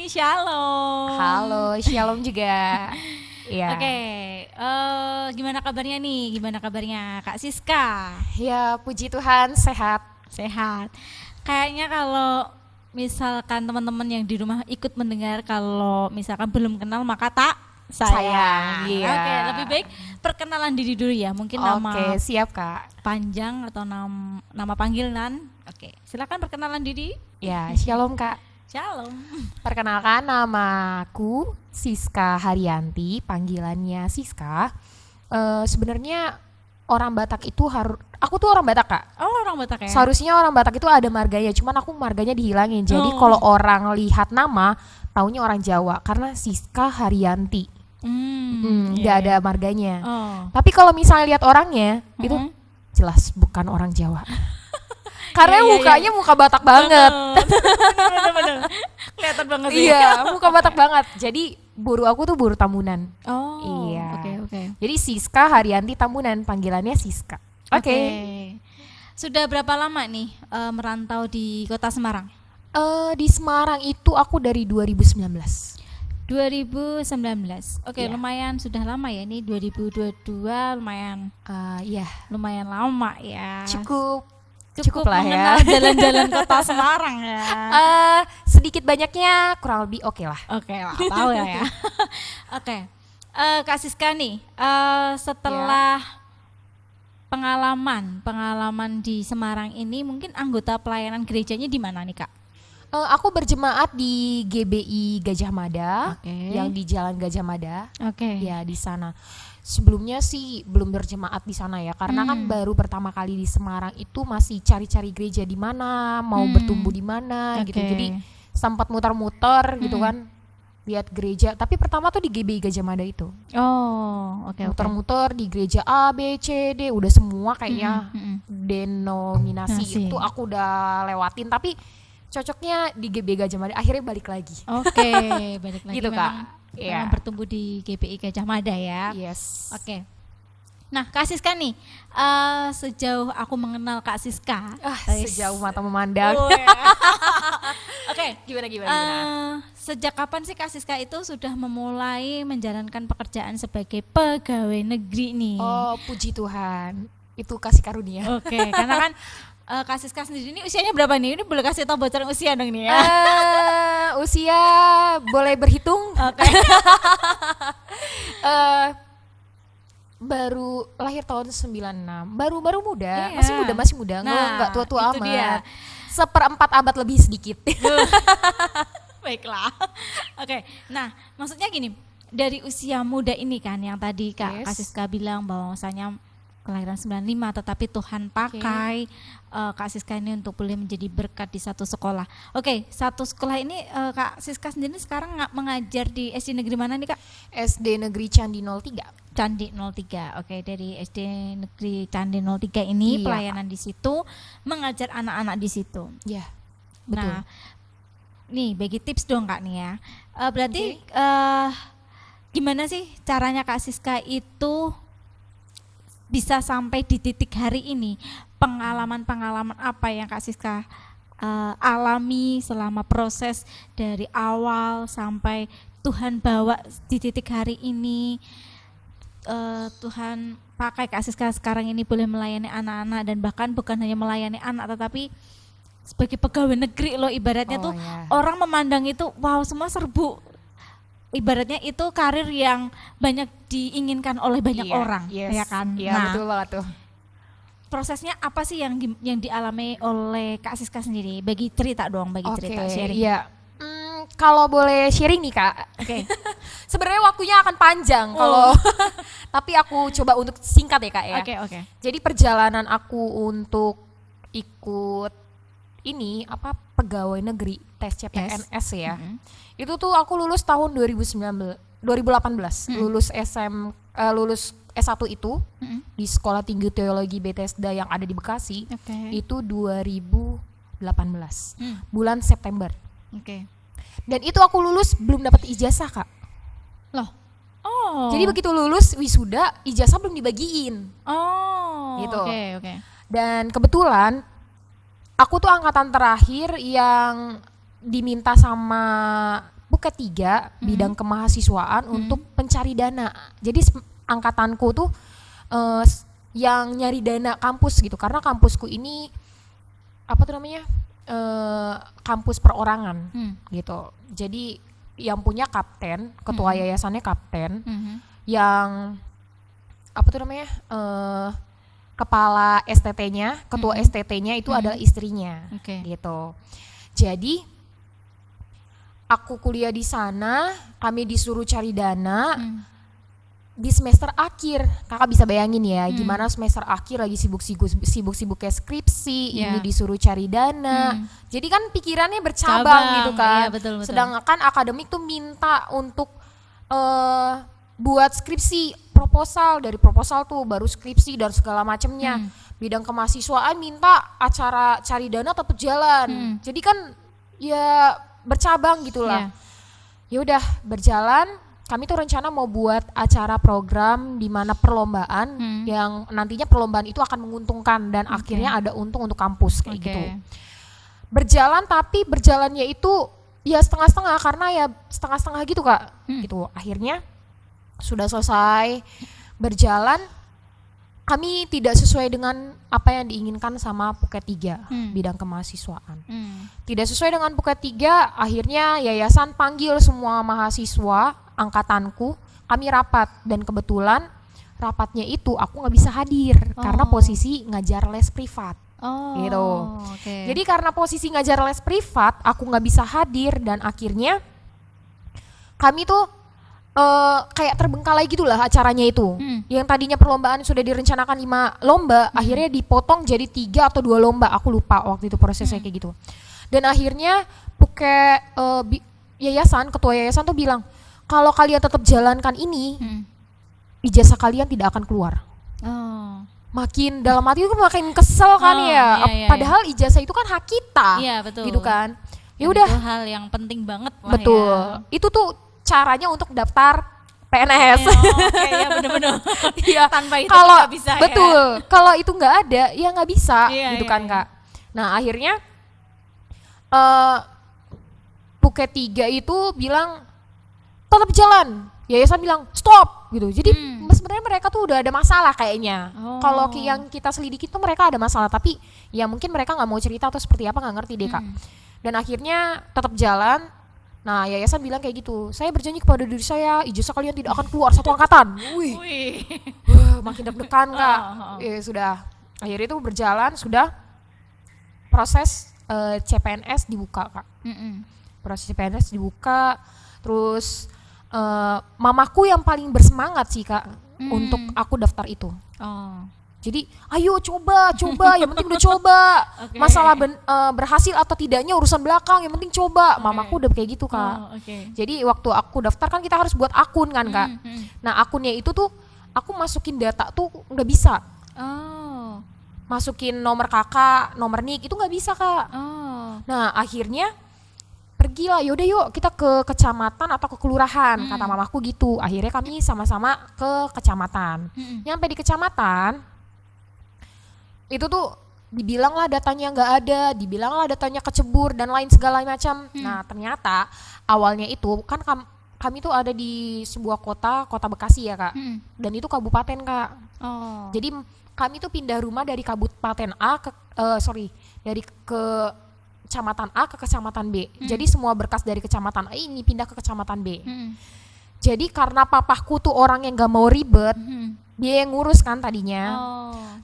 Shalom. Halo, shalom juga. Ya. Oke, gimana kabarnya nih? Gimana kabarnya Kak Siska? Ya, puji Tuhan sehat. Sehat. Kayaknya kalau misalkan teman-teman yang di rumah ikut mendengar kalau misalkan belum kenal maka tak sayang. Iya. Oke, lebih baik perkenalan diri dulu ya. Mungkin nama Oke, siap Kak. panjang atau nama panggilan. Oke, silakan perkenalan diri. Ya, shalom Kak. Shalom. Perkenalkan, namaku Siska Haryanti, panggilannya Siska. Sebenarnya orang Batak itu aku tuh orang Batak Kak. Oh, orang Batak ya. Seharusnya orang Batak itu ada marganya, cuman aku marganya dihilangin. Jadi Oh. kalau orang lihat nama, taunya orang Jawa karena Siska Haryanti. Nggak ada marganya. Oh. Tapi kalau misalnya lihat orangnya, itu jelas bukan orang Jawa. Karena Iya, iya, mukanya muka Batak banget. Bener. Kelihatan banget sih. Iya, muka Batak banget. Jadi buru aku tuh buru Tambunan. Oh. Iya. Oke. Jadi Siska Haryanti Tambunan, panggilannya Siska. Oke. Sudah berapa lama nih merantau di Kota Semarang? Di Semarang itu aku dari 2019. 2019. Oke, Iya. lumayan sudah lama ya, ini 2022 lumayan Iya, lama ya. cukup lah ya. mengenal jalan-jalan Kota Semarang ya. Sedikit banyaknya kurang lebih oke lah. Oke lah, tahu ya. Oke. Kak Siska nih, setelah pengalaman di Semarang ini, mungkin anggota pelayanan gerejanya di mana nih Kak? Aku berjemaat di GBI Gajah Mada, Oke. yang di Jalan Gajah Mada. Oke. Ya, di sana. Sebelumnya sih belum berjemaat di sana ya, karena kan baru pertama kali di Semarang itu masih cari-cari gereja di mana, mau bertumbuh di mana gitu. Oke. Jadi sempat muter-muter gitu kan, lihat gereja. Tapi pertama tuh di GBI Gajah Mada itu. Oh, oke. Muter-muter di gereja A, B, C, D, udah semua kayaknya denominasi Nasi. itu aku udah lewatin. Tapi cocoknya di GBI Gajah Mada, akhirnya balik lagi. Oke, balik lagi Gitu, Kak. memang Iya. bertumbuh di GPI Gajah Mada ya. Yes. Oke. Nah, Kak Siska nih, sejauh aku mengenal Kak Siska, Sejauh mata memandang. Oh, ya. Oke. Gimana? Sejak kapan sih Kak Siska itu sudah memulai menjalankan pekerjaan sebagai pegawai negeri nih? Oh, puji Tuhan. Itu kasih karunia. Oke, karena kan Kak Siska sendiri ini usianya berapa nih? Ini boleh kasih tahu bocoran usia dong nih ya. Usia boleh berhitung? Oke. Baru lahir tahun 96. Baru muda, Iya. masih muda. Nah, Enggak tua-tua itu amat. dia. Seperempat abad lebih sedikit. Baiklah. Oke. Nah, maksudnya gini, dari usia muda ini kan yang tadi Kak Yes. Siska bilang bahwasanya kelahiran 95 tetapi Tuhan pakai Kak Siska ini untuk boleh menjadi berkat di satu sekolah. Oke, satu sekolah ini Kak Siska sendiri sekarang mengajar di SD negeri mana nih Kak? SD Negeri Candi 03. Candi 03. Oke, dari SD Negeri Candi 03 ini Iya. pelayanan di situ, mengajar anak-anak di situ. Ya, betul. Nah, nih bagi tips dong Kak nih ya. Berarti gimana sih caranya Kak Siska itu bisa sampai di titik hari ini? Pengalaman-pengalaman apa yang Kak Siska alami selama proses dari awal sampai Tuhan bawa di titik hari ini? Tuhan pakai Kak Siska sekarang ini boleh melayani anak-anak, dan bahkan bukan hanya melayani anak tetapi sebagai pegawai negeri loh, ibaratnya tuh ya. orang memandang itu wow, semua serbu, ibaratnya itu karir yang banyak diinginkan oleh banyak Iya, orang, yes. ya kan? Iya, Nah, betul banget tuh. prosesnya apa sih yang dialami oleh Kak Siska sendiri? Bagi cerita dong, cerita sharing. Iya. Kalau boleh sharing nih Kak. Oke. Sebenarnya waktunya akan panjang kalau tapi aku coba untuk singkat ya Kak ya. Oke. Jadi perjalanan aku untuk ikut pegawai negeri tes CPNS ya. Itu tuh aku lulus tahun 2018. Lulus lulus S1 itu di Sekolah Tinggi Teologi Bethesda yang ada di Bekasi. Oke. Itu 2018. Bulan September. Oke. Dan itu aku lulus belum dapat ijazah Kak. Loh. Oh. Jadi begitu lulus wisuda, ijazah belum dibagiin. Oh. Gitu. Oke. Dan kebetulan aku tuh angkatan terakhir yang diminta sama Buket 3 bidang kemahasiswaan untuk mencari dana. Jadi angkatanku tuh yang nyari dana kampus gitu, karena kampusku ini apa tuh namanya, kampus perorangan gitu. Jadi yang punya kapten, ketua yayasannya kapten, yang apa tuh namanya, kepala STT-nya, ketua STT-nya itu adalah istrinya, gitu. Jadi aku kuliah di sana, kami disuruh cari dana di semester akhir. Kakak bisa bayangin ya, gimana semester akhir lagi sibuk-sibuk kayak skripsi, ini disuruh cari dana. Jadi kan pikirannya bercabang gitu kan. Iya, betul. Sedangkan akademik tuh minta untuk buat skripsi, proposal, dari proposal tuh baru skripsi dan segala macamnya. Bidang kemahasiswaan minta acara cari dana tetap jalan. Jadi kan ya bercabang gitulah. Ya udah berjalan, kami tuh rencana mau buat acara program di mana perlombaan yang nantinya perlombaan itu akan menguntungkan dan akhirnya ada untung untuk kampus kayak gitu. Berjalan, tapi berjalannya itu ya setengah-setengah, karena ya setengah-setengah gitu Kak. Gitu. Akhirnya sudah selesai berjalan, kami tidak sesuai dengan apa yang diinginkan sama Buket 3 bidang kemahasiswaan. Tidak sesuai dengan Buket 3, akhirnya yayasan panggil semua mahasiswa angkatanku, kami rapat, dan kebetulan rapatnya itu aku nggak bisa hadir karena posisi ngajar les privat. Gitu. Jadi karena posisi ngajar les privat, aku nggak bisa hadir, dan akhirnya kami tuh kayak terbengkalai gitulah acaranya itu. Yang tadinya perlombaan sudah direncanakan 5 lomba, akhirnya dipotong jadi 3 atau 2 lomba. Aku lupa waktu itu prosesnya kayak gitu. Dan akhirnya yayasan, ketua yayasan tuh bilang, kalau kalian tetap jalankan ini, ijazah kalian tidak akan keluar. Makin dalam hati itu makin kesel kan Padahal ijazah itu kan hak kita. Iya, betul. Gitu kan. Ya udah. Itu hal yang penting banget lah. Betul. Itu tuh caranya untuk daftar PNS. Iya benar-benar. Iya. Tanpa itu kalau nggak bisa. Betul. Kalau itu nggak ada, ya nggak bisa, gitu kan Kak. Nah akhirnya Buket 3 itu bilang tetap jalan. Yayasan bilang stop gitu. Jadi sebenarnya mereka tuh udah ada masalah kayaknya. Kalau yang kita selidiki tuh mereka ada masalah, tapi ya mungkin mereka nggak mau cerita atau seperti apa, nggak ngerti deh Kak. Dan akhirnya tetap jalan. Nah yayasan bilang kayak gitu, saya berjanji kepada diri saya, ijazah kalian tidak akan keluar satu angkatan. Makin deg-degan Kak. Ya sudah, akhirnya itu berjalan, sudah proses CPNS dibuka Kak. Proses CPNS dibuka, terus mamaku yang paling bersemangat sih Kak untuk aku daftar itu. Jadi ayo coba, yang penting udah coba. Masalah berhasil atau tidaknya urusan belakang, yang penting coba. Mamaku udah kayak gitu Kak. Jadi waktu aku daftar kan kita harus buat akun kan Kak. Nah akunnya itu tuh aku masukin data tuh nggak bisa. Masukin nomor kakak, nomor nik itu nggak bisa Kak. Nah akhirnya pergilah, yaudah yuk kita ke kecamatan atau ke kelurahan, kata mamaku gitu. Akhirnya kami sama-sama ke kecamatan. Nyampe di kecamatan itu tuh dibilanglah datanya nggak ada, dibilanglah datanya kecebur dan lain segala macam. Nah ternyata awalnya itu kan kami tuh ada di sebuah kota Bekasi ya Kak, dan itu kabupaten Kak. Jadi kami tuh pindah rumah dari kabupaten A dari kecamatan A ke kecamatan B. Jadi semua berkas dari kecamatan A ini pindah ke kecamatan B. Jadi karena papaku tuh orang yang nggak mau ribet, dia yang ngurus kan tadinya.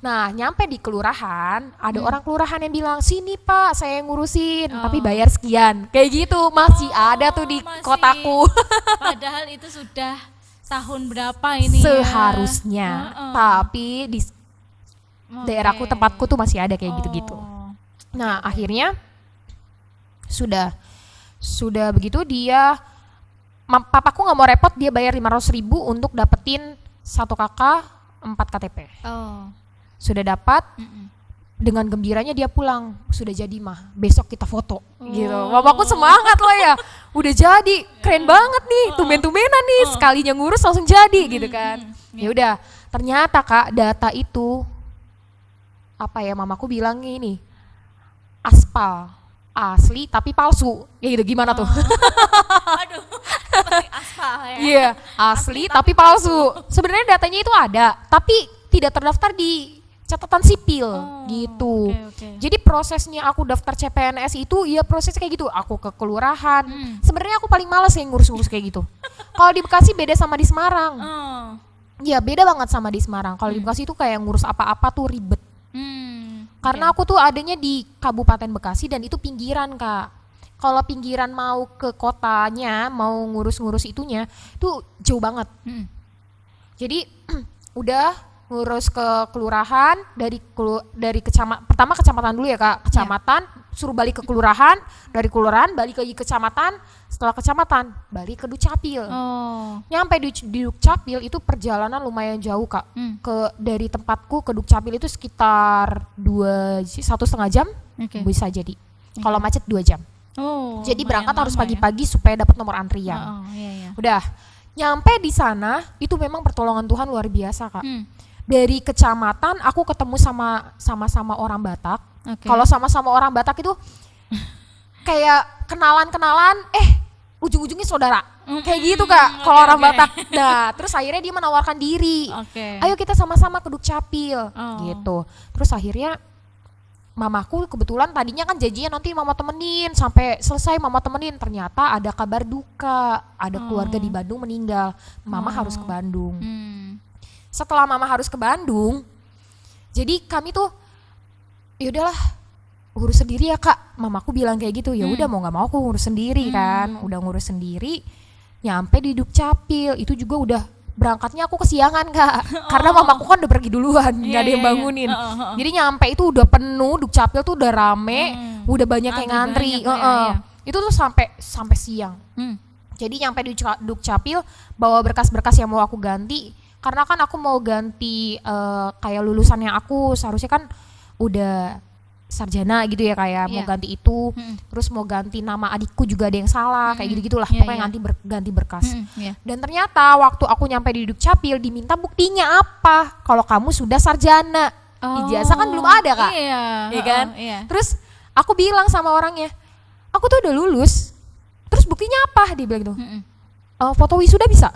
Nah nyampe di kelurahan, ada orang kelurahan yang bilang, sini Pak saya yang ngurusin, tapi bayar sekian. Kayak gitu masih ada tuh di kotaku. Padahal itu sudah tahun berapa ini seharusnya. Tapi di daerahku, tempatku tuh masih ada kayak gitu-gitu. Nah akhirnya sudah begitu papaku nggak mau repot, dia bayar 500.000 untuk dapetin 1 kakak 4 KTP. Sudah dapat, dengan gembiranya dia pulang, sudah jadi mah, besok kita foto. Gitu. Papaku semangat lah ya, udah jadi, keren banget nih, tumben-tumbenan nih, sekalinya ngurus langsung jadi gitu kan. Ya udah, ternyata Kak data itu apa ya, mamaku bilang ini aspal. asli tapi palsu. Ya gitu, gimana tuh? Aduh, seperti aspal ya. Iya, asli tapi palsu. Sebenarnya datanya itu ada, tapi tidak terdaftar di catatan sipil gitu. Oke. Jadi prosesnya aku daftar CPNS itu ya prosesnya kayak gitu. Aku ke kelurahan. Sebenarnya aku paling males yang ngurus-ngurus kayak gitu. Kalau di Bekasi beda sama di Semarang. Ya beda banget sama di Semarang. Kalau di Bekasi itu kayak ngurus apa-apa tuh ribet. Karena aku tuh adanya di Kabupaten Bekasi dan itu pinggiran, Kak. Kalau pinggiran mau ke kotanya, mau ngurus-ngurus itunya, tuh jauh banget. Jadi udah ngurus ke kelurahan dari pertama kecamatan dulu ya, Kak. Kecamatan, suruh balik ke kelurahan, dari kelurahan balik ke kecamatan, setelah kecamatan balik ke Dukcapil. Nyampe di Dukcapil itu perjalanan lumayan jauh, Kak. Dari tempatku ke Dukcapil itu sekitar 1,5 jam. Bisa jadi. Kalau macet 2 jam. Jadi berangkat harus pagi-pagi supaya dapat nomor antrian. Udah nyampe di sana itu memang pertolongan Tuhan luar biasa, Kak. Dari kecamatan aku ketemu sama orang Batak. Kalau sama-sama orang Batak itu kayak kenalan-kenalan, ujung-ujungnya saudara. Kayak gitu, Kak. Kalau orang Batak. Nah, terus akhirnya dia menawarkan diri. Ayo kita sama-sama ke Dukcapil gitu. Terus akhirnya mamaku kebetulan tadinya kan janjinya nanti mama temenin sampai selesai, mama temenin. Ternyata ada kabar duka, ada keluarga di Bandung meninggal. Mama harus ke Bandung. Setelah mama harus ke Bandung, jadi kami tuh ya udahlah urus sendiri ya, Kak. Mamaku bilang kayak gitu. Ya udah mau nggak mau aku ngurus sendiri kan. Udah ngurus sendiri. Nyampe di Dukcapil itu juga udah berangkatnya aku kesiangan, Kak. Karena mamaku kan udah pergi duluan, nggak ada yang bangunin. Jadi nyampe itu udah penuh, Dukcapil tuh udah rame, udah banyak yang ngantri. Itu tuh sampai siang. Jadi nyampe di Dukcapil bawa berkas-berkas yang mau aku ganti. Karena kan aku mau ganti kayak lulusannya aku seharusnya kan udah sarjana gitu ya, kayak mau ganti itu. Terus mau ganti nama adikku juga ada yang salah, kayak gitu-gitulah. Pokoknya ganti berkas. Dan ternyata waktu aku nyampe di Dukcapil diminta buktinya apa? Kalau kamu sudah sarjana. Ijazah kan belum ada, Kak. Iya kan? Terus aku bilang sama orangnya, aku tuh udah lulus. Terus buktinya apa? Dia bilang gitu. Foto wisuda bisa?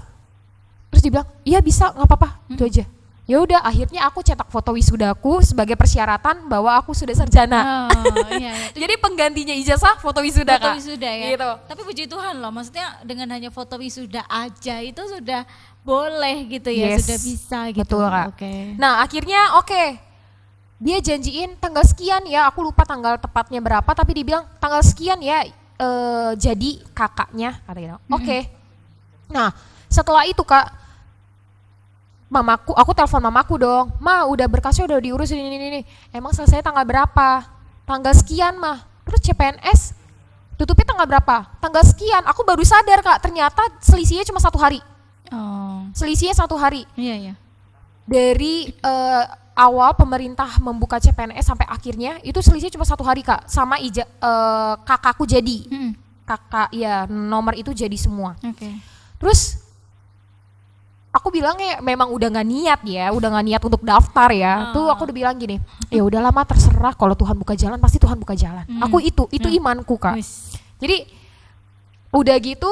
Terus dia bilang, iya bisa, nggak apa-apa, itu aja. Ya udah, akhirnya aku cetak foto wisudaku sebagai persyaratan bahwa aku sudah sarjana. Jadi penggantinya ijazah foto wisuda, Kak. Foto wisuda ya. Gitu. Tapi puji Tuhan loh, maksudnya dengan hanya foto wisuda aja itu sudah boleh gitu ya, sudah bisa gitu. Betul, Kak. Nah akhirnya dia janjiin tanggal sekian ya, aku lupa tanggal tepatnya berapa, tapi dia bilang tanggal sekian ya jadi kakaknya, katanya. Nah setelah itu, Kak, aku telepon mamaku dong, Ma udah berkasnya udah diurus ini. Emang selesai tanggal berapa? Tanggal sekian, mah. Terus CPNS tutupnya tanggal berapa? Tanggal sekian. Aku baru sadar, Kak, ternyata selisihnya cuma 1 hari. Selisihnya 1 hari. Dari awal pemerintah membuka CPNS sampai akhirnya itu selisihnya cuma 1 hari, Kak. Sama kakakku jadi. Kakak ya nomor itu jadi semua. Terus aku bilangnya memang udah nggak niat untuk daftar ya. Tuh aku udah bilang gini, ya udah lama terserah, kalau Tuhan buka jalan pasti Tuhan buka jalan. Aku itu imanku, Kak. Jadi udah gitu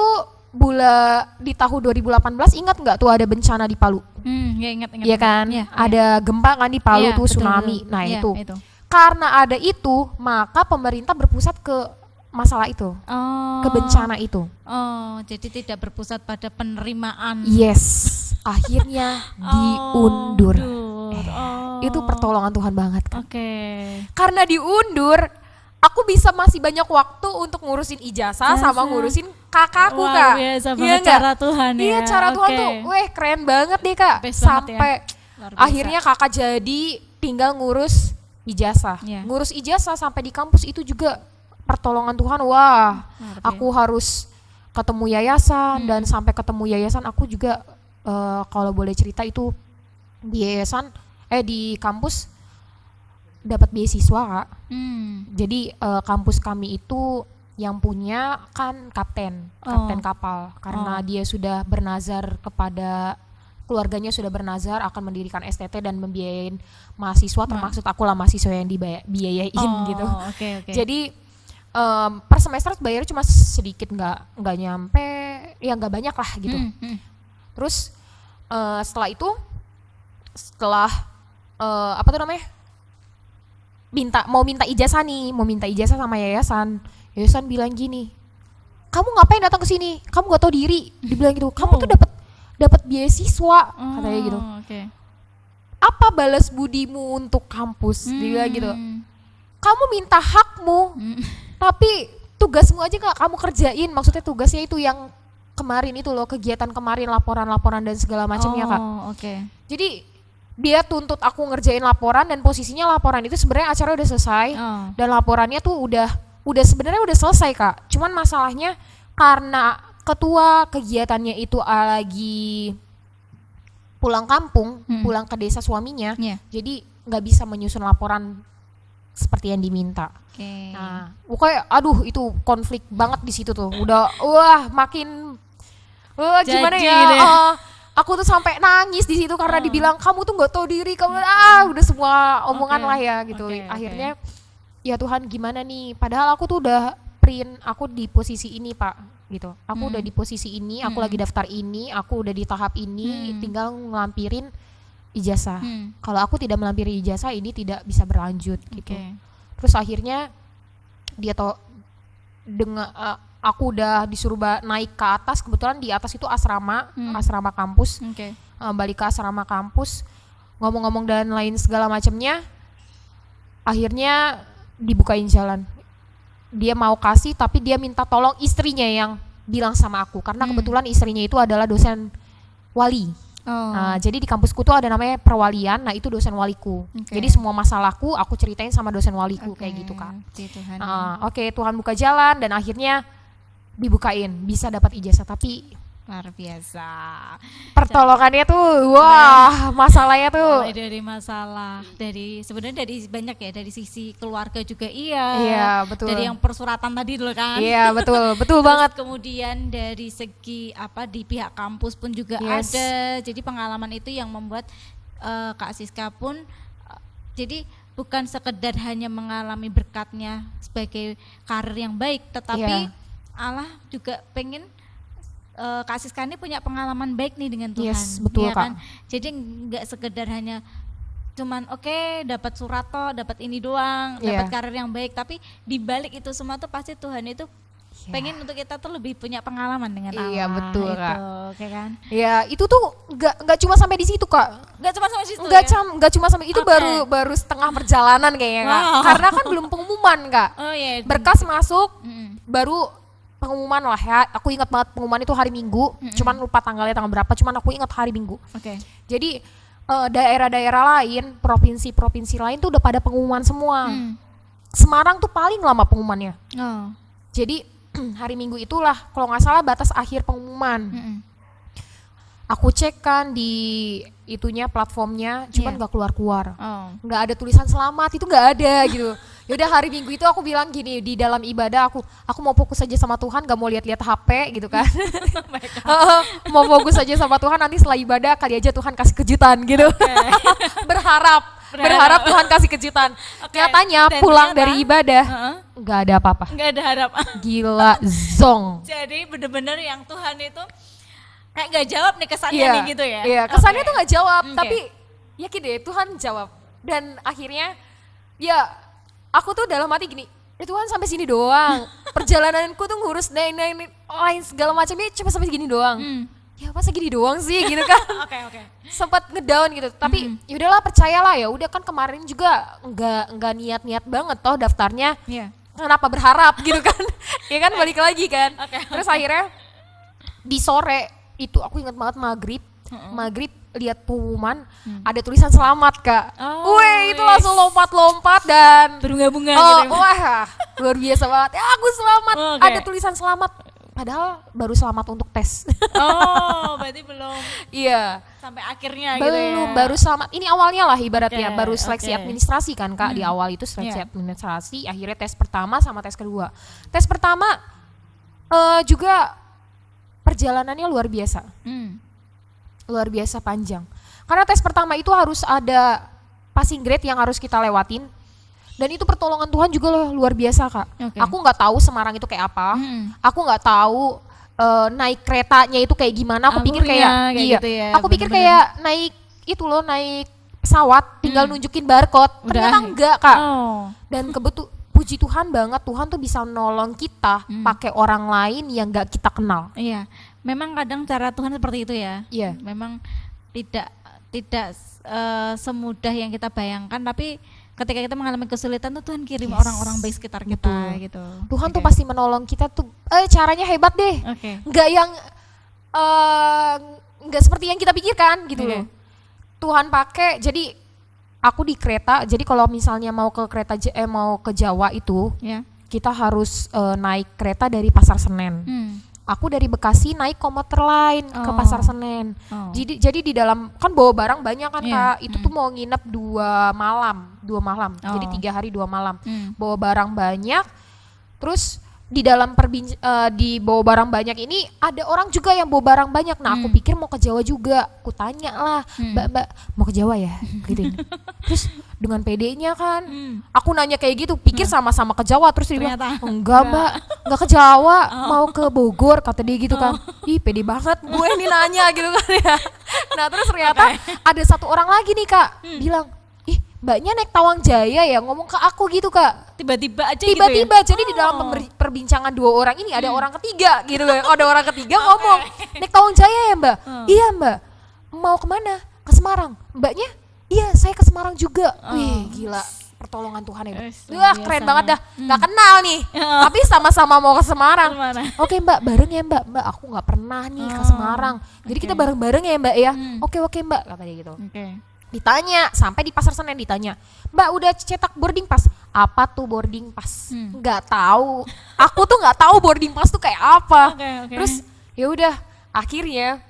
di tahun 2018 ingat nggak tuh ada bencana di Palu? Ya ingat. Iya kan? Ada gempa kan di Palu tuh, tsunami. Nah itu. Karena ada itu, maka pemerintah berpusat ke masalah itu, ke bencana itu. Jadi tidak berpusat pada penerimaan. Yes. Akhirnya diundur. Itu pertolongan Tuhan banget, kan? Karena diundur, aku masih banyak waktu untuk ngurusin ijazah sama ngurusin kakakku, Kak. Iya cara Tuhan ya. Iya cara Tuhan tuh, keren banget deh, Kak. Sampai akhirnya kakak jadi tinggal ngurus ijazah. Ngurus ijazah sampai di kampus itu juga pertolongan Tuhan. Aku harus ketemu yayasan dan sampai ketemu yayasan aku juga. Kalau boleh cerita itu di yayasan di kampus dapat beasiswa, Kak. Jadi kampus kami itu yang punya kan kapten kapal, karena dia sudah bernazar kepada keluarganya, sudah bernazar akan mendirikan STT dan membiayain mahasiswa, termasuk aku lah mahasiswa yang dibiayain gitu. Jadi per semester bayarnya cuma sedikit, nggak nyampe, ya nggak banyak lah gitu. Terus setelah apa tuh namanya, mau minta ijazah sama yayasan bilang gini, kamu ngapain datang ke sini, kamu gak tahu diri, dibilang gitu, kamu tuh dapat beasiswa, katanya gitu. Apa balas budimu untuk kampus, dia bilang gitu, kamu minta hakmu, tapi tugasmu aja gak kamu kerjain. Maksudnya tugasnya itu yang kemarin itu loh, kegiatan kemarin, laporan dan segala macamnya, Kak. Jadi dia tuntut aku ngerjain laporan, dan posisinya laporan itu sebenarnya acara udah selesai, dan laporannya tuh udah sebenarnya udah selesai, Kak. Cuman masalahnya karena ketua kegiatannya itu lagi pulang kampung, pulang ke desa suaminya, jadi nggak bisa menyusun laporan seperti yang diminta. Nah, pokoknya aduh itu konflik banget di situ tuh. Udah makin gimana ya? Aku tuh sampai nangis di situ karena dibilang kamu tuh nggak tahu diri, kamu udah semua omongan lah ya gitu. Akhirnya ya Tuhan gimana nih? Padahal aku tuh udah aku di posisi ini, Pak, gitu. Aku udah di posisi ini, aku lagi daftar ini, aku udah di tahap ini, tinggal ngelampirin ijazah. Kalau aku tidak melampiri ijazah, ini tidak bisa berlanjut gitu. Terus akhirnya dia aku udah disuruh naik ke atas. Kebetulan di atas itu asrama kampus. Balik ke asrama kampus, ngomong-ngomong dan lain segala macamnya. Akhirnya dibukain jalan. Dia mau kasih, tapi dia minta tolong istrinya yang bilang sama aku, karena kebetulan istrinya itu adalah dosen wali. Jadi di kampusku tuh ada namanya perwalian, nah itu dosen waliku. Jadi semua masalahku aku ceritain sama dosen waliku, kayak gitu, Kak. Tuhan buka jalan, dan akhirnya dibukain, bisa dapat ijazah. Tapi luar biasa pertolongannya tuh, masalahnya tuh dari masalah, sebenarnya dari banyak ya, dari sisi keluarga juga iya, betul. Dari yang persuratan tadi dulu kan, betul banget. Kemudian dari segi di pihak kampus pun juga ada. Jadi pengalaman itu yang membuat Kak Siska pun jadi bukan sekedar hanya mengalami berkatnya sebagai karir yang baik, tetapi Allah juga pengen Kak Siska ini punya pengalaman baik nih dengan Tuhan. Betul, ya kan? Jadi nggak sekedar hanya cuman dapat surat toh, dapat ini doang, dapat karir yang baik, tapi di balik itu semua tuh pasti Tuhan itu pengen untuk kita tuh lebih punya pengalaman dengan Allah. Iya, betul, Kak. Kayak kan? Ya, itu tuh nggak cuma sampai di situ, Kak. Nggak cuma sampai situ. Nggak cuma sampai itu, baru setengah perjalanan kayaknya, Kak. Karena kan belum pengumuman, Kak. Berkas masuk, baru pengumuman lah ya. Aku ingat banget pengumuman itu hari Minggu, cuman lupa tanggalnya tanggal berapa, cuman aku ingat hari Minggu. Jadi daerah-daerah lain, provinsi-provinsi lain tuh udah pada pengumuman semua. Semarang tuh paling lama pengumumannya. Jadi hari Minggu itulah kalau nggak salah batas akhir pengumuman. Aku cek kan di itunya, platformnya, cuman nggak keluar-keluar. Nggak ada tulisan selamat, itu nggak ada gitu. Yaudah hari Minggu itu aku bilang gini, di dalam ibadah aku mau fokus saja sama Tuhan, gak mau lihat-lihat HP gitu kan. Mau fokus saja sama Tuhan, nanti setelah ibadah kali aja Tuhan kasih kejutan gitu. berharap Tuhan kasih kejutan. Nyatanya pulang dari ibadah nggak ada apa-apa. Nggak ada harapan. Gila, zong. Jadi bener-bener yang Tuhan itu kayak nggak jawab nih kesannya nih gitu ya. Iya, kesannya tuh nggak jawab, tapi yakin deh Tuhan jawab. Dan akhirnya ya aku tuh dalam hati gini, ya Tuhan sampai sini doang. Perjalananku tuh ngurus lain segala macamnya cuma sampai segini doang. Ya masa gini doang sih gitu kan. Sempat ngedown gitu. Tapi ya udahlah, percayalah, ya udah kan kemarin juga nggak niat-niat banget toh daftarnya. Kenapa berharap gitu kan? Ya kan balik lagi kan. Terus akhirnya di sore itu aku ingat banget maghrib lihat pengumuman ada tulisan selamat, Kak. Itu langsung lompat-lompat dan berbunga-bunga gitu. Wah, luar biasa banget. Ya aku selamat, ada tulisan selamat. Padahal baru selamat untuk tes. Berarti belum. Iya. Sampai akhirnya belum, gitu ya. Baru selamat. Ini awalnya lah ibaratnya, baru seleksi administrasi kan, Kak. Di awal itu seleksi administrasi, akhirnya tes pertama sama tes kedua. Tes pertama juga perjalanannya luar biasa. Luar biasa panjang. Karena tes pertama itu harus ada passing grade yang harus kita lewatin. Dan itu pertolongan Tuhan juga loh, luar biasa Kak. Oke. Aku nggak tahu Semarang itu kayak apa. Aku nggak tahu naik keretanya itu kayak gimana. Aku pikir kayak iya. gitu ya, aku pikir kayak naik itu loh, naik pesawat tinggal nunjukin barcode. Ternyata enggak Kak. Dan puji Tuhan banget, Tuhan tuh bisa nolong kita pakai orang lain yang nggak kita kenal. Iya, memang kadang cara Tuhan seperti itu ya. Iya. Memang tidak semudah yang kita bayangkan, tapi ketika kita mengalami kesulitan tuh Tuhan kirim orang-orang baik sekitar kita gitu. Tuhan tuh pasti menolong kita tuh. Caranya hebat deh. Nggak yang nggak seperti yang kita pikirkan gitu loh. Tuhan pakai, jadi aku di kereta, jadi kalau misalnya mau ke mau ke Jawa itu, kita harus naik kereta dari Pasar Senen. Aku dari Bekasi naik komuter lain ke Pasar Senen. Jadi di dalam kan bawa barang banyak kan Kak. Itu tuh mau nginep 2 malam. Jadi 3 hari 2 malam. Bawa barang banyak. Terus di dalam di bawa barang banyak ini ada orang juga yang bawa barang banyak. Nah aku pikir mau ke Jawa juga. Aku tanya lah, Mbak mau ke Jawa ya? Gitu. Terus dengan PD-nya kan, aku nanya kayak gitu, pikir sama-sama ke Jawa. Terus dia bilang, enggak Mbak, enggak ke Jawa, mau ke Bogor, kata dia gitu kan. Ih pede banget gue ini nanya gitu kan ya. Nah terus ternyata ada satu orang lagi nih Kak, bilang, ih Mbaknya naik Tawang Jaya ya, ngomong ke aku gitu Kak. Tiba-tiba aja Tiba-tiba, gitu ya? jadi di dalam perbincangan 2 orang ini ada orang ketiga gitu loh. Ada orang ketiga ngomong, naik Tawang Jaya ya Mbak? Iya Mbak. Mau kemana? Ke Semarang. Mbaknya? Iya saya ke Semarang juga. Wih gila, pertolongan Tuhan ya. Wah keren banget dah. Gak kenal nih, tapi sama-sama mau ke Semarang. Oke Mbak, bareng ya Mbak. Mbak aku gak pernah nih ke Semarang. Jadi kita bareng-bareng ya Mbak ya. Oke Mbak, kata dia gitu. Ditanya, sampai di Pasar Senen ditanya, Mbak udah cetak boarding pass? Apa tuh boarding pass? Nggak tahu. Aku tuh nggak tahu boarding pass tuh kayak apa. Terus ya udah, akhirnya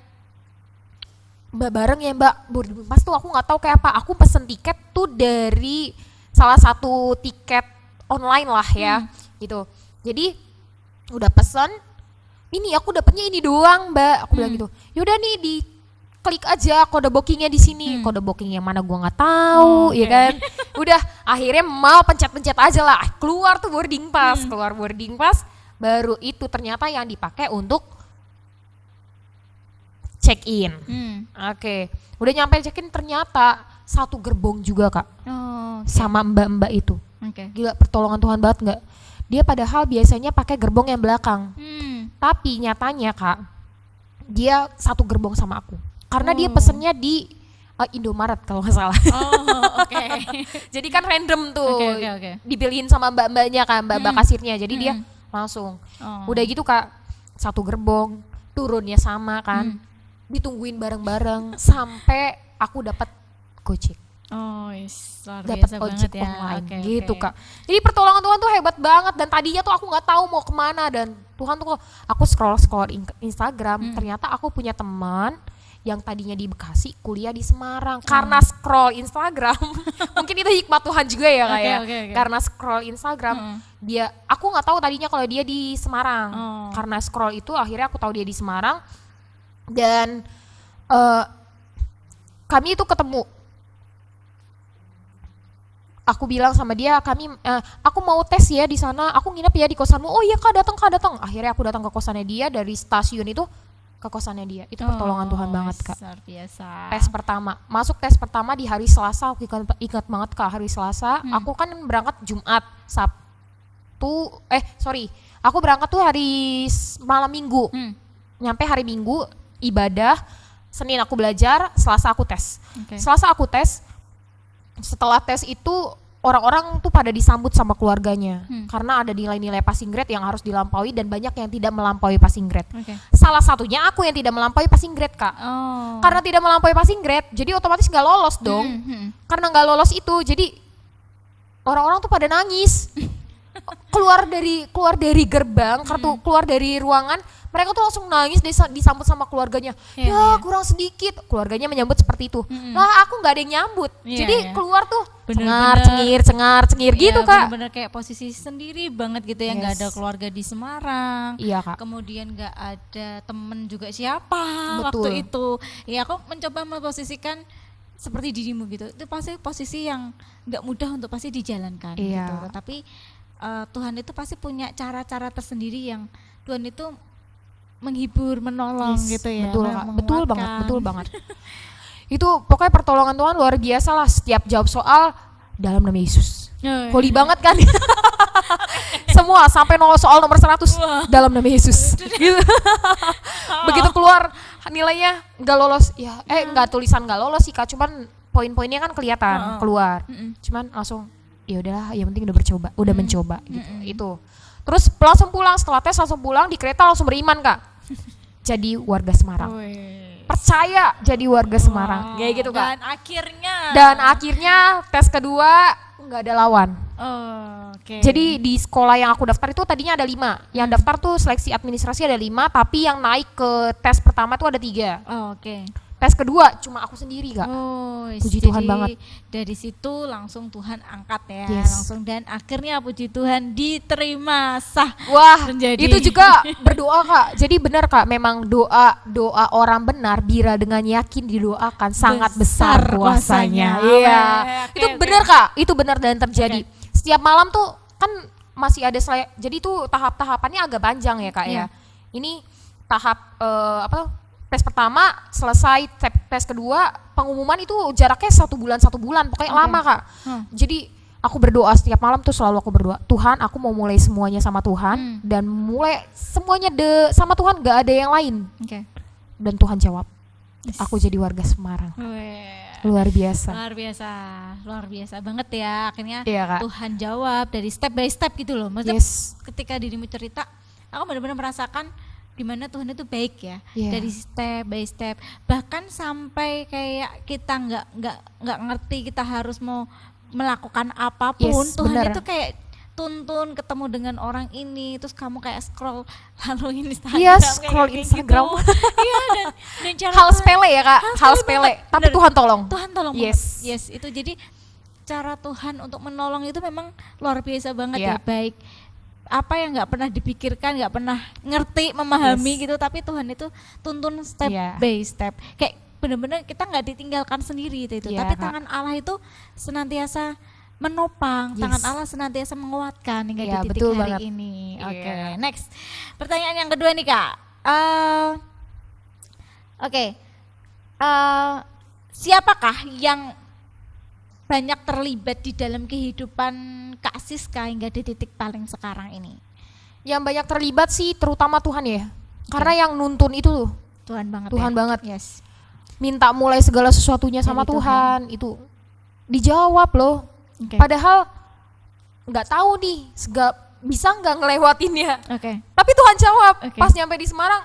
Mbak bareng ya Mbak, boarding pass tuh aku nggak tahu kayak apa. Aku pesen tiket tuh dari salah satu tiket online lah ya, gitu. Jadi udah pesen, ini aku dapetnya ini doang Mbak. Aku bilang gitu. Yaudah nih di klik aja kode bookingnya di sini. Kode booking yang mana gua nggak tahu, ya kan. Udah akhirnya mau pencet-pencet aja lah. Keluar tuh boarding pass, keluar boarding pass. Baru itu ternyata yang dipakai untuk check in. Oke. Udah nyampe check in ternyata satu gerbong juga Kak. Sama mbak-mbak itu. Gila pertolongan Tuhan banget nggak? Dia padahal biasanya pakai gerbong yang belakang. Tapi nyatanya Kak, dia satu gerbong sama aku. Karena dia pesennya di Indomaret kalau nggak salah. Jadi kan random tuh, dipilihin sama mbak-mbaknya kan, mbak-mbak kasirnya. Jadi dia langsung. Udah gitu Kak, satu gerbong, turunnya sama kan, ditungguin bareng-bareng sampai aku dapat Gojek. Dapat ojek online gitu Kak. Jadi pertolongan Tuhan tuh hebat banget, dan tadinya tuh aku nggak tahu mau kemana, dan Tuhan tuh aku scroll Instagram, ternyata aku punya teman yang tadinya di Bekasi kuliah di Semarang. Karena scroll Instagram mungkin itu hikmat Tuhan juga ya Kak ya. Karena scroll Instagram aku nggak tahu tadinya kalau dia di Semarang. Karena scroll itu akhirnya aku tahu dia di Semarang, dan kami itu ketemu. Aku bilang sama dia, aku mau tes ya di sana, aku nginep ya di kosanmu. Oh iya Kak, datang. Akhirnya aku datang ke kosannya dia, dari stasiun itu ke kosannya dia. Itu pertolongan Tuhan banget Kak. Luar biasa. Tes pertama, masuk tes pertama di hari Selasa, aku ingat banget Kak, hari Selasa. Aku kan berangkat Jumat, aku berangkat tuh hari malam Minggu. Nyampe hari Minggu ibadah, Senin aku belajar, Selasa aku tes. Selasa aku tes. Setelah tes itu orang-orang tuh pada disambut sama keluarganya, karena ada nilai-nilai passing grade yang harus dilampaui, dan banyak yang tidak melampaui passing grade. Salah satunya aku yang tidak melampaui passing grade Kak. Karena tidak melampaui passing grade, jadi otomatis nggak lolos dong. Karena nggak lolos itu, jadi orang-orang tuh pada nangis. keluar dari gerbang, keluar dari ruangan, mereka tuh langsung nangis, disambut sama keluarganya. Kurang sedikit, keluarganya menyambut seperti itu. Lah aku nggak ada yang nyambut, jadi keluar tuh cengar cengir gitu Kak. Bener-bener kayak posisi sendiri banget gitu ya, nggak ada keluarga di Semarang. Iya Kak. Kemudian nggak ada temen juga siapa. Betul. Waktu itu. Ya aku mencoba memposisikan seperti dirimu gitu, itu pasti posisi yang nggak mudah untuk pasti dijalankan Iya. gitu. Tapi Tuhan itu pasti punya cara-cara tersendiri yang Tuhan itu menghibur, menolong gitu ya. Betul, Kak. menguatkan. Betul banget. Itu pokoknya pertolongan Tuhan luar biasa lah, setiap jawab soal dalam nama Yesus. Holy banget kan? Semua sampai soal nomor 100 dalam nama Yesus. Gitu. Begitu keluar nilainya nggak lolos, ya nggak tulisan nggak lolos sih Kak, cuman poin-poinnya kan kelihatan keluar. Cuman langsung ya udahlah, yang penting udah mencoba gitu. Itu. Terus langsung pulang, setelah tes langsung pulang, di kereta langsung beriman Kak. Jadi warga Semarang. Percaya jadi warga Semarang. Kayak gitu Kak. Dan akhirnya tes kedua nggak ada lawan. Jadi di sekolah yang aku daftar itu tadinya ada 5. Yang daftar tuh seleksi administrasi ada 5, tapi yang naik ke tes pertama tuh ada 3. Tes kedua cuma aku sendiri Kak. Puji Tuhan banget. Dari situ langsung Tuhan angkat ya, Yes. langsung, dan akhirnya puji Tuhan diterima sah. Wah, menjadi. itu juga berdoa Kak. Jadi benar Kak, memang doa orang benar bila dengan yakin didoakan sangat besar kuasanya. Iya. Itu benar Kak, itu benar dan terjadi. Setiap malam tuh kan masih ada jadi tuh tahap-tahapannya agak panjang ya Kak ya. Ini tahap tes pertama selesai, tes kedua pengumuman itu jaraknya 1 bulan pokoknya lama Kak. Jadi aku berdoa setiap malam tuh, selalu aku berdoa, Tuhan aku mau mulai semuanya sama Tuhan, dan mulai semuanya sama Tuhan, gak ada yang lain. Dan Tuhan jawab, aku jadi warga Semarang. Luar biasa banget ya, akhirnya Kak. Tuhan jawab dari step by step gitu loh. Maksudnya ketika dirimu cerita, aku benar-benar merasakan gimana Tuhan itu baik ya, dari step by step, bahkan sampai kayak kita nggak ngerti kita harus mau melakukan apapun, Tuhan itu kayak tuntun ketemu dengan orang ini, terus kamu kayak scroll lalu Instagram, scroll Instagram gitu. dan cara hal sepele ya Kak, hal sepele tapi Tuhan tolong yes itu. Jadi cara Tuhan untuk menolong itu memang luar biasa banget ya, baik apa yang nggak pernah dipikirkan, nggak pernah ngerti, memahami gitu, tapi Tuhan itu tuntun step by step, kayak benar-benar kita nggak ditinggalkan sendiri itu. Tapi tangan Allah itu senantiasa menopang, tangan Allah senantiasa menguatkan hingga di titik hari ini. Next, pertanyaan yang kedua nih Kak. Siapakah yang banyak terlibat di dalam kehidupan Kak Siska hingga di titik paling sekarang ini? Yang banyak terlibat sih terutama Tuhan ya, karena yang nuntun itu Tuhan banget. Yes. Minta mulai segala sesuatunya sama Tuhan itu dijawab loh. Padahal nggak tahu nih bisa nggak ngelewatinnya. Tapi Tuhan jawab. Pas nyampe di Semarang,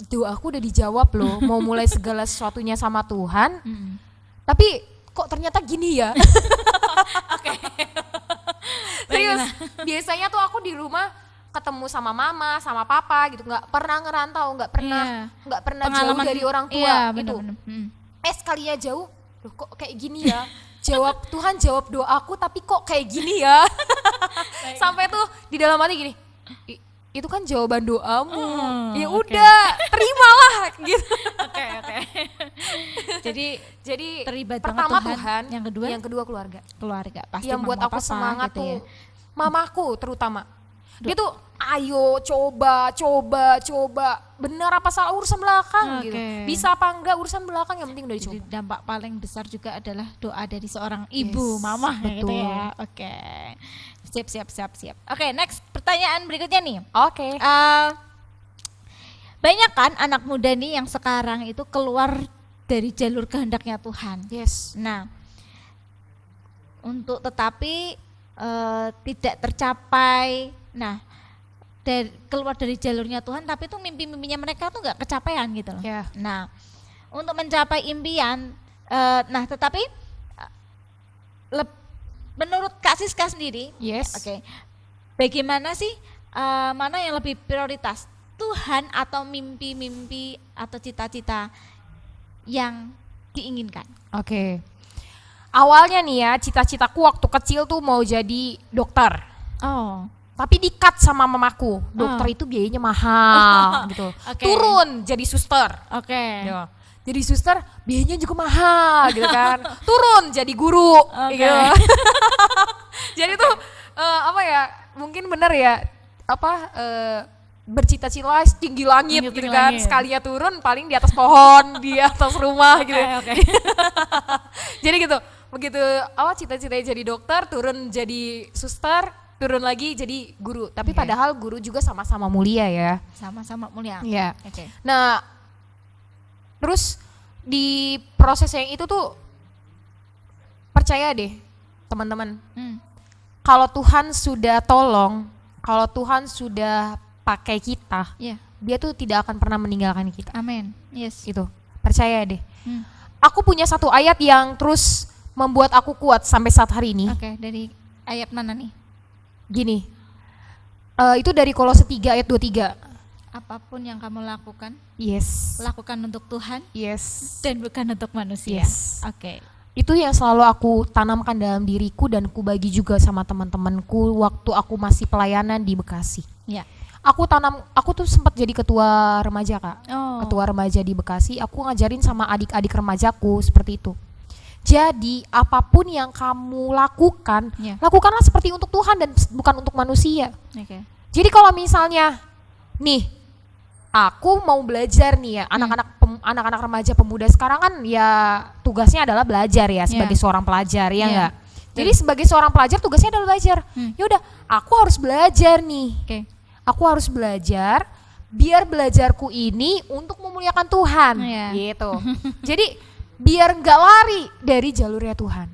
doaku udah dijawab loh. Mau mulai segala sesuatunya sama Tuhan. Tapi kok ternyata gini ya. Serius, biasanya tuh aku di rumah ketemu sama mama, sama papa gitu, nggak pernah ngerantau, nggak pernah jauh dari orang tua gitu. Sekalinya jauh, loh kok kayak gini ya. Tuhan jawab doaku tapi kok kayak gini ya. Sampai tuh di dalam hati gini, itu kan jawaban doamu. Ya udah, terimalah gitu. Jadi terlibat pertama banget Tuhan, yang kedua keluarga. Pasti yang buat aku semangat gitu tuh ya. Mamaku terutama. Dia tuh ayo coba. Benar apa salah urusan belakang gitu. Bisa apa enggak urusan belakang, yang penting udah dicoba. Jadi dampak paling besar juga adalah doa dari seorang ibu, mama gitu ya. Siap. Next, pertanyaan berikutnya nih. Banyak kan anak muda nih yang sekarang itu keluar dari jalur kehendaknya Tuhan. Nah, tetapi tidak tercapai. Nah, keluar dari jalurnya Tuhan, tapi tuh mimpi-mimpinya mereka tuh nggak kecapaian gitu loh. Nah, untuk mencapai impian, tetapi menurut Kak Siska sendiri, bagaimana sih, mana yang lebih prioritas, Tuhan atau mimpi-mimpi atau cita-cita yang diinginkan? Awalnya nih ya, cita-citaku waktu kecil tuh mau jadi dokter. Tapi di-cut sama mamaku, dokter itu biayanya mahal gitu. Turun jadi suster. jadi suster biayanya juga mahal gitu kan. Turun jadi guru gitu. Jadi tuh apa ya, mungkin bener ya, bercita-cita tinggi langit gitu kan, sekalinya turun paling di atas pohon, di atas rumah gitu. Jadi gitu, begitu cita-citanya jadi dokter, turun jadi suster, turun lagi jadi guru. Tapi padahal guru juga sama-sama mulia ya. Sama-sama mulia. Iya. Nah, terus di proses yang itu tuh percaya deh teman-teman, kalau Tuhan sudah tolong, kalau Tuhan sudah pakai kita, dia tuh tidak akan pernah meninggalkan kita. Amin. Yes. Itu percaya deh. Aku punya satu ayat yang terus membuat aku kuat sampai saat hari ini. Oke, dari ayat mana nih? Gini, itu dari Kolose 3 ayat 23. Apapun yang kamu lakukan, lakukan untuk Tuhan, dan bukan untuk manusia. Oke. Itu yang selalu aku tanamkan dalam diriku dan ku bagi juga sama teman-temanku waktu aku masih pelayanan di Bekasi. Ya. Aku tuh sempat jadi ketua remaja, Kak. Ketua remaja di Bekasi, aku ngajarin sama adik-adik remajaku seperti itu. Jadi apapun yang kamu lakukan, lakukanlah seperti untuk Tuhan dan bukan untuk manusia. Jadi kalau misalnya nih, aku mau belajar nih ya, anak-anak remaja pemuda sekarang kan ya tugasnya adalah belajar ya sebagai seorang pelajar ya enggak. Jadi sebagai seorang pelajar tugasnya adalah belajar. Ya udah, aku harus belajar nih. Aku harus belajar biar belajarku ini untuk memuliakan Tuhan gitu. Jadi biar nggak lari dari jalurnya Tuhan.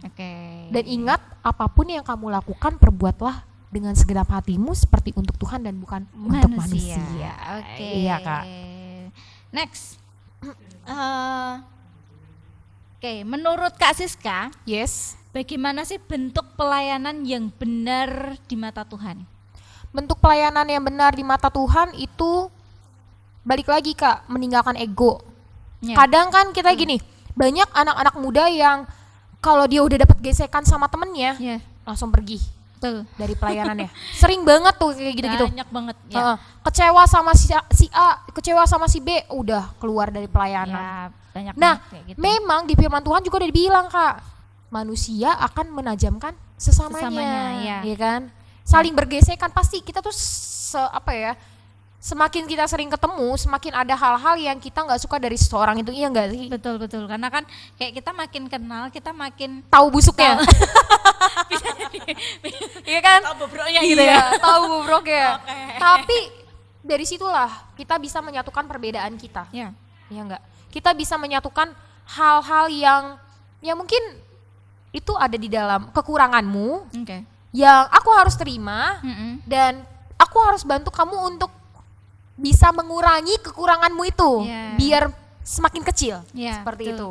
Dan ingat, apapun yang kamu lakukan perbuatlah dengan segenap hatimu seperti untuk Tuhan dan bukan untuk manusia. Iya, Kak. Next. Menurut Kak Siska, bagaimana sih bentuk pelayanan yang benar di mata Tuhan? Bentuk pelayanan yang benar di mata Tuhan itu balik lagi, Kak, meninggalkan ego. Kadang kan kita gini, banyak anak-anak muda yang kalau dia udah dapat gesekan sama temennya, langsung pergi dari pelayanannya. Sering banget tuh kayak gitu-gitu. Banyak banget. Kecewa sama si A, kecewa sama si B, udah keluar dari pelayanan. Banyak gitu. Memang di firman Tuhan juga udah dibilang, Kak, manusia akan menajamkan sesamanya, ya kan? Saling bergesekan, pasti kita tuh semakin kita sering ketemu, semakin ada hal-hal yang kita nggak suka dari seseorang itu, iya nggak sih? Betul, karena kan kayak kita makin kenal, kita makin tahu busuknya. Iya kan? Tahu bobroknya gitu ya. Tahu bobroknya. Tapi dari situlah kita bisa menyatukan perbedaan kita. Iya nggak? Kita bisa menyatukan hal-hal yang mungkin itu ada di dalam kekuranganmu, yang aku harus terima, dan aku harus bantu kamu untuk bisa mengurangi kekuranganmu itu biar semakin kecil, seperti itu.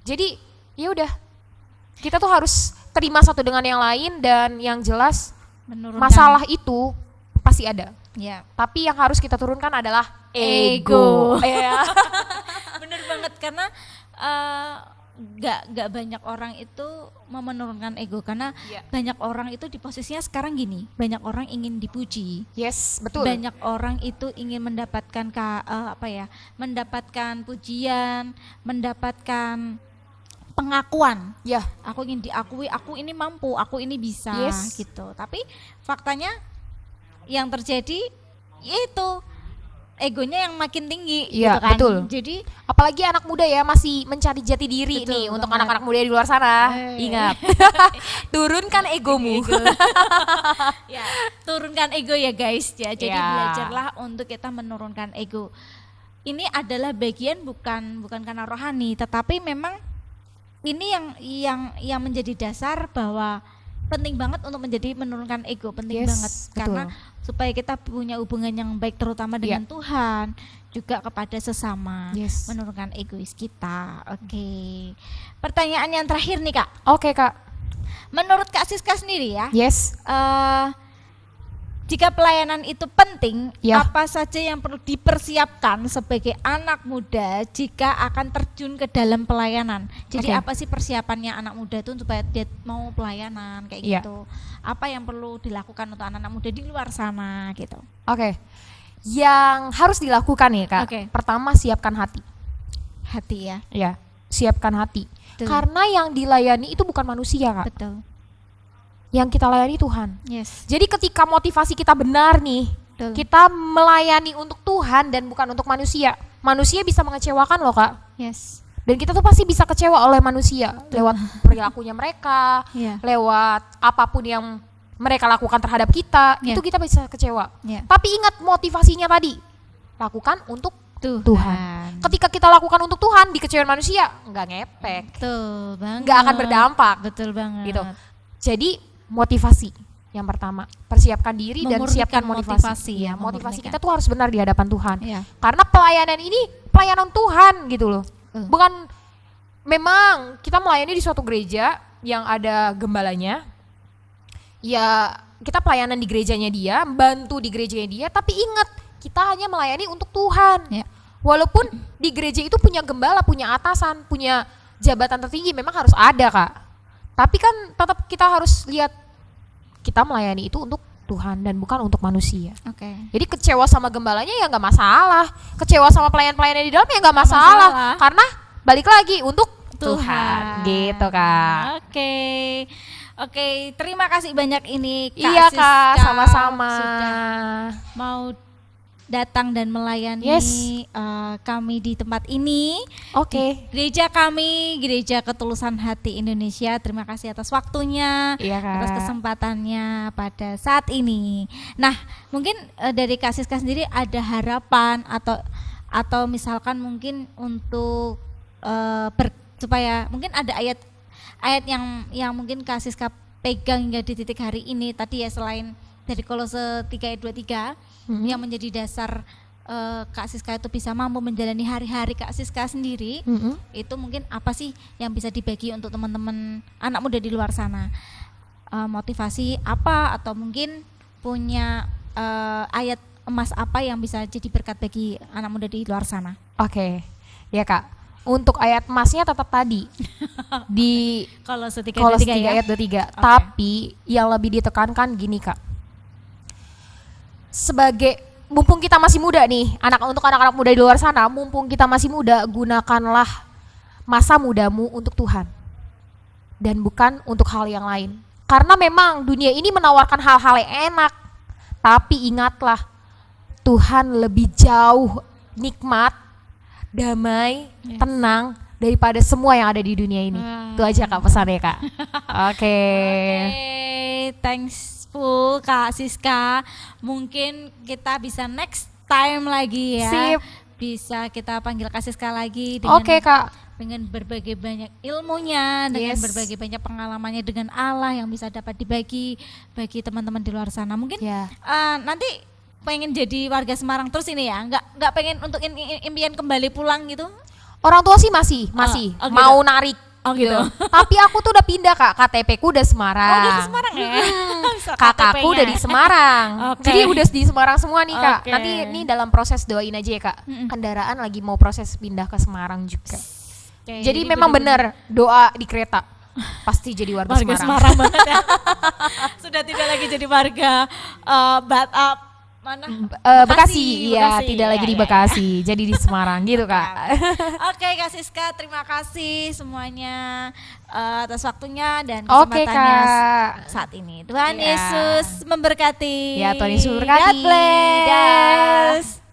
Jadi ya udah, kita tuh harus terima satu dengan yang lain, dan yang jelas masalah itu pasti ada. Tapi yang harus kita turunkan adalah ego. Bener banget, karena gak banyak orang itu mau menurunkan ego, karena banyak orang itu di posisinya sekarang gini, banyak orang ingin dipuji. Betul. Banyak orang itu ingin mendapatkan mendapatkan pujian, mendapatkan pengakuan. Aku ingin diakui, aku ini mampu, aku ini bisa, gitu. Tapi faktanya yang terjadi yaitu egonya yang makin tinggi, gitu kan. Betul. Jadi apalagi anak muda ya, masih mencari jati diri nih. Untuk anak-anak muda di luar sana, ingat, turunkan egomu. Turunkan ego ya guys ya. Jadi belajarlah untuk kita menurunkan ego. Ini adalah bagian bukan karena rohani, tetapi memang ini yang menjadi dasar bahwa penting banget untuk menurunkan ego, penting banget. Karena supaya kita punya hubungan yang baik, terutama dengan Tuhan, juga kepada sesama, menurunkan egois kita. Pertanyaan yang terakhir nih, Kak. Kak. Menurut Kak Siska sendiri ya, jika pelayanan itu penting, apa saja yang perlu dipersiapkan sebagai anak muda jika akan terjun ke dalam pelayanan? Jadi apa sih persiapannya anak muda itu supaya dia mau pelayanan kayak gitu? Apa yang perlu dilakukan untuk anak-anak muda di luar sana gitu? Yang harus dilakukan ya, Kak. Pertama, siapkan hati. hati ya. Ya, siapkan hati. Betul. Karena yang dilayani itu bukan manusia, Kak. Betul. Yang kita layani Tuhan. Yes. Jadi ketika motivasi kita benar nih, Betul. kita melayani untuk Tuhan dan bukan untuk manusia. Manusia bisa mengecewakan loh, Kak. Yes. Dan kita tuh pasti bisa kecewa oleh manusia lewat perilakunya mereka, Iya. lewat apapun yang mereka lakukan terhadap kita, Iya. itu kita bisa kecewa. Iya. Tapi ingat motivasinya tadi, lakukan untuk Tuhan. Ketika kita lakukan untuk Tuhan, dikecewain manusia, nggak ngepek, Betul banget. nggak akan berdampak. Betul banget. Gitu. Jadi motivasi yang pertama, persiapkan diri dan Memurnikan siapkan motivasi, motivasi. ya, Motivasi memurnikan. kita tuh harus benar di hadapan Tuhan. Iya. Karena pelayanan ini pelayanan Tuhan gitu loh. Bukan, memang kita melayani di suatu gereja yang ada gembalanya. Ya, kita pelayanan di gerejanya dia, bantu di gerejanya dia, tapi ingat, kita hanya melayani untuk Tuhan. Ya. Walaupun di gereja itu punya gembala, punya atasan, punya jabatan tertinggi, memang harus ada, Kak. Tapi kan tetap kita harus lihat, kita melayani itu untuk Tuhan dan bukan untuk manusia. Oke. Jadi kecewa sama gembalanya ya nggak masalah, kecewa sama pelayan-pelayan di dalam ya nggak masalah, karena balik lagi untuk Tuhan, gitu Kak. Oke, terima kasih banyak ini Kak Iya Kak, Siska, sama-sama. sudah mau datang dan melayani kami di tempat ini. Oke. Gereja kami, Gereja Ketulusan Hati Indonesia. Terima kasih atas waktunya, Iya, Kak. atas kesempatannya pada saat ini. Nah, mungkin dari Kak Siska sendiri ada harapan atau misalkan mungkin untuk supaya mungkin ada ayat yang mungkin Kak Siska pegang hingga di titik hari ini tadi ya, selain dari Kolose 3 ayat 23 yang menjadi dasar Kak Siska itu bisa mampu menjalani hari-hari Kak Siska sendiri. Itu mungkin apa sih yang bisa dibagi untuk teman-teman anak muda di luar sana, motivasi apa, atau mungkin punya ayat emas apa yang bisa jadi berkat bagi anak muda di luar sana? Oke. Ya Kak, untuk ayat emasnya tetap tadi di Kolose 3 Kolose 3 ya? ayat 23. Tapi yang lebih ditekankan gini Kak, sebagai mumpung kita masih muda nih, untuk anak-anak muda di luar sana, mumpung kita masih muda, gunakanlah masa mudamu untuk Tuhan dan bukan untuk hal yang lain. Karena memang dunia ini menawarkan hal-hal yang enak, tapi ingatlah Tuhan lebih jauh nikmat, damai, tenang daripada semua yang ada di dunia ini. Itu aja Kak pesannya Kak. Oke. Thanks Kak Siska. Mungkin kita bisa next time lagi ya. Sip. Bisa kita panggil Kak Siska lagi dengan Kak. dengan berbagai banyak ilmunya, dengan berbagai banyak pengalamannya dengan Allah yang bisa dapat dibagi bagi teman-teman di luar sana. Mungkin nanti pengen jadi warga Semarang terus ini ya, nggak pengen untuk impian kembali pulang gitu? Orang tua sih masih mau narik. Oh gitu. Tapi aku tuh udah pindah Kak, KTP-ku udah Semarang. Oh, udah ke Semarang ya. Kakakku udah di Semarang. Jadi udah di Semarang semua nih Kak. Oke. Nanti ini dalam proses doain aja ya Kak. Kendaraan lagi mau proses pindah ke Semarang juga. Jadi memang benar doa di kereta pasti jadi warga Semarang banget ya. Sudah tidak lagi jadi warga Bekasi, iya, tidak lagi di Bekasi, jadi di Semarang gitu Kak. Oke Kak Siska, terima kasih semuanya atas waktunya dan kesempatannya saat ini. Tuhan Yesus memberkati. Ya, Tuhan Yesus memberkati. God bless.